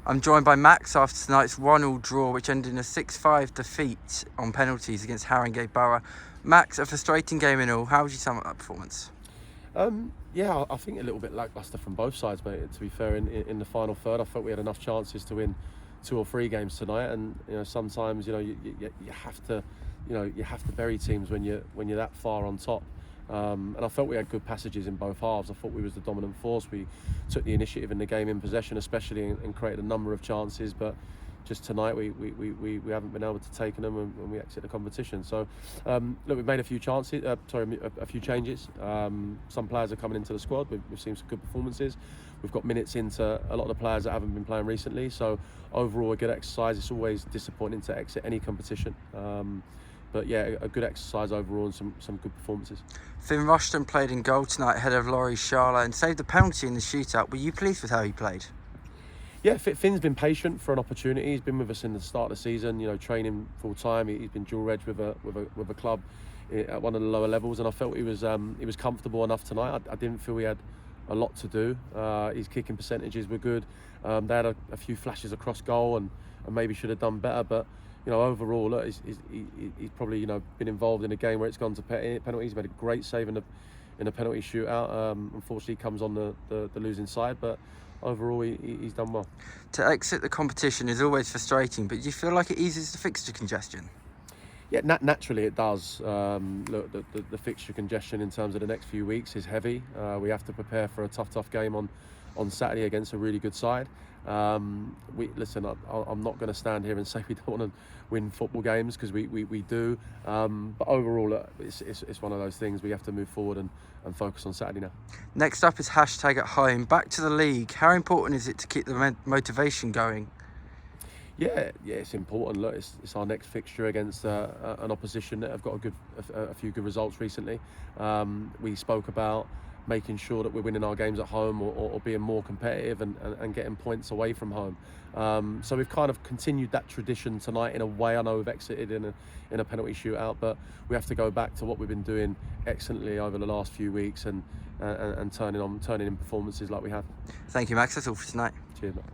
I'm joined by Max after tonight's 1-1 draw, which ended in a 6-5 defeat on penalties against Haringey Borough. Max, a frustrating game in all. How would you sum up that performance? Yeah, I think a little bit lacklustre from both sides, mate. To be fair, in the final third, I felt we had enough chances to win 2 or 3 games tonight, and sometimes you have to bury teams when you're that far on top. And I felt we had good passages in both halves. I thought we was the dominant force. We took the initiative in the game in possession, especially, and created a number of chances. But just tonight, we haven't been able to take them when we exit the competition. So, look, we've made a few chances. A few changes. Some players are coming into the squad. We've seen some good performances. We've got minutes into a lot of the players that haven't been playing recently. So, overall, a good exercise. It's always disappointing to exit any competition. But yeah, a good exercise overall and some good performances. Finn Rushton played in goal tonight ahead of Laurie Sharla and saved the penalty in the shootout. Were you pleased with how he played? Yeah, Finn's been patient for an opportunity. He's been with us in the start of the season, training full time. He's been dual reg with a club at one of the lower levels, and I felt he was comfortable enough tonight. I didn't feel he had a lot to do. His kicking percentages were good. They had a few flashes across goal and maybe should have done better, but overall, look, he's probably been involved in a game where it's gone to penalties. He's made a great save in a penalty shootout. Unfortunately, he comes on the losing side, but overall, he's done well. To exit the competition is always frustrating, but do you feel like it eases the fixture congestion? Yeah, naturally it does. Look, the fixture congestion in terms of the next few weeks is heavy. We have to prepare for a tough game on Saturday against a really good side. Listen, I'm not going to stand here and say we don't want to win football games, because we do. But overall, it's one of those things. We have to move forward and focus on Saturday now. Next up is #@home. Back to the league. How important is it to keep the motivation going? Yeah, it's important. Look, it's our next fixture against an opposition that have got a few good results recently. We spoke about making sure that we're winning our games at home, or being more competitive and getting points away from home. So we've kind of continued that tradition tonight in a way. I know we've exited in a penalty shootout, but we have to go back to what we've been doing excellently over the last few weeks and turning in performances like we have. Thank you, Max. That's all for tonight. Cheers, mate.